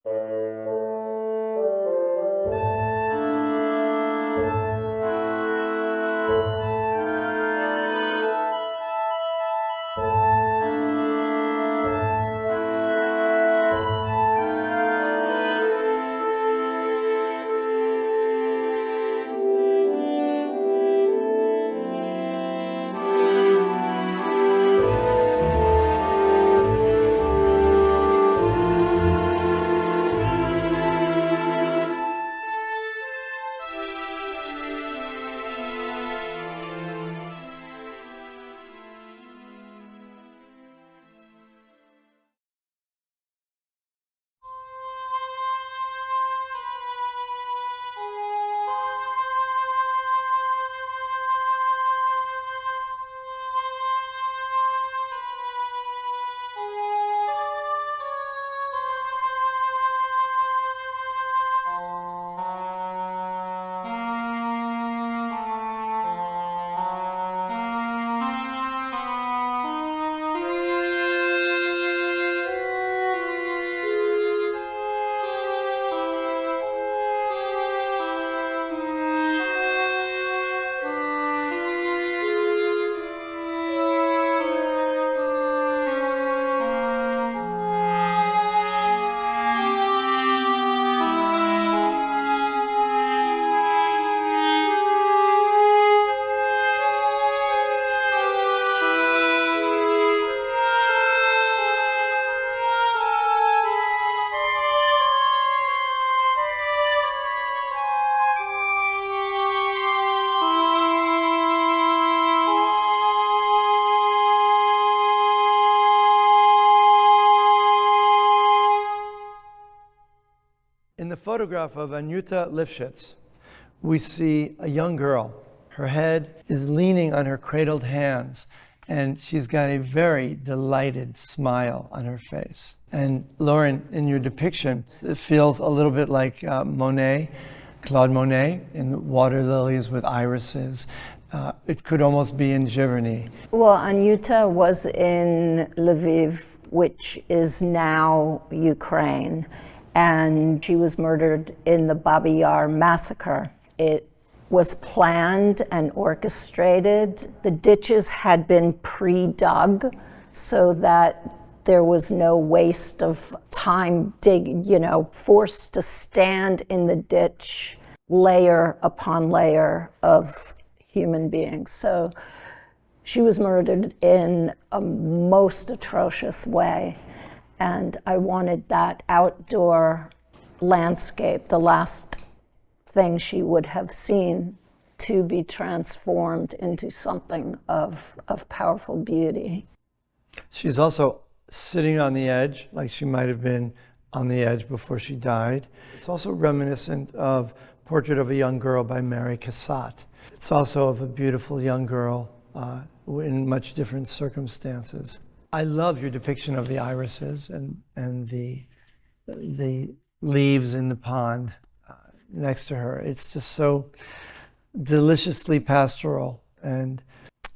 In the photograph of Anyuta Lifshitz, we see a young girl. Her head is leaning on her cradled hands, and she's got a very delighted smile on her face. And Lauren, in your depiction, it feels a little bit like Monet, Claude Monet, in the Water Lilies with Irises. It could almost be in Giverny. Well, Anyuta was in Lviv, which is now Ukraine, and she was murdered in the Babi Yar massacre. It was planned and orchestrated. The ditches had been pre-dug so that there was no waste of time forced to stand in the ditch layer upon layer of human beings. So she was murdered in a most atrocious way. And I wanted that outdoor landscape, the last thing she would have seen, to be transformed into something of powerful beauty. She's also sitting on the edge, like she might have been on the edge before she died. It's also reminiscent of Portrait of a Young Girl by Mary Cassatt. It's also of a beautiful young girl in much different circumstances. I love your depiction of the irises and the leaves in the pond next to her. It's just so deliciously pastoral, and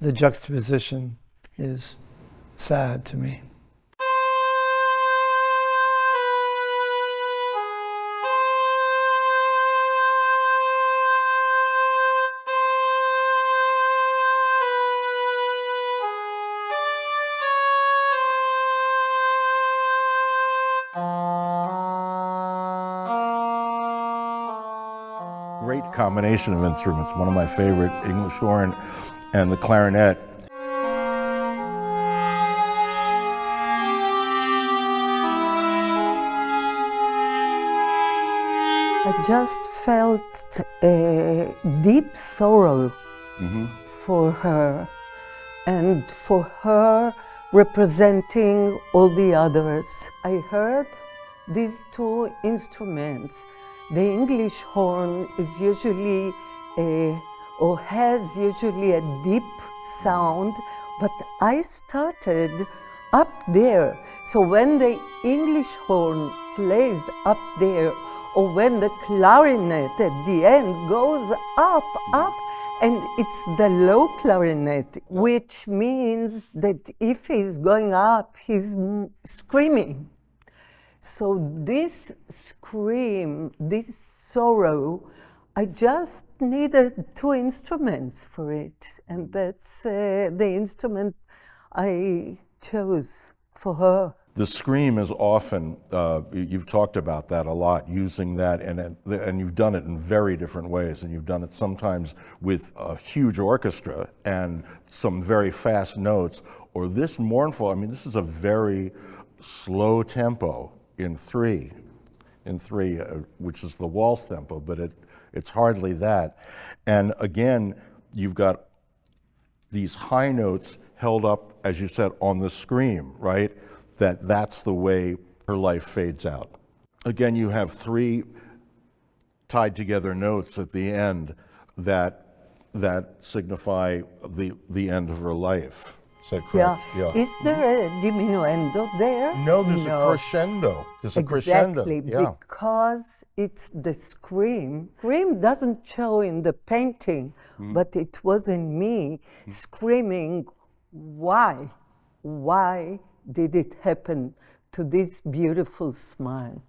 the juxtaposition is sad to me. Great combination of instruments. One of my favorite, English horn and the clarinet. I just felt a deep sorrow for her, and for her representing all the others. I heard these two instruments. The English horn is usually or has usually a deep sound, but I started up there. So when the English horn plays up there, or when the clarinet at the end goes up, and it's the low clarinet, which means that if he's going up, he's screaming. So this scream, this sorrow, I just needed two instruments for it, and that's the instrument I chose for her. The scream is often, you've talked about that a lot, using that, and you've done it in very different ways, and you've done it sometimes with a huge orchestra and some very fast notes, or this mournful, I mean, this is a very slow tempo in three, which is the waltz tempo, but it's hardly that. And again, you've got these high notes held up, as you said, on the scream, right? That's the way her life fades out. Again, you have three tied together notes at the end that signify the end of her life. Is that correct? Yeah. Is there a diminuendo there? No, there's a crescendo. There's a crescendo. Exactly, because it's the scream. Scream doesn't show in the painting, but it was in me screaming, why? Why did it happen to this beautiful smile?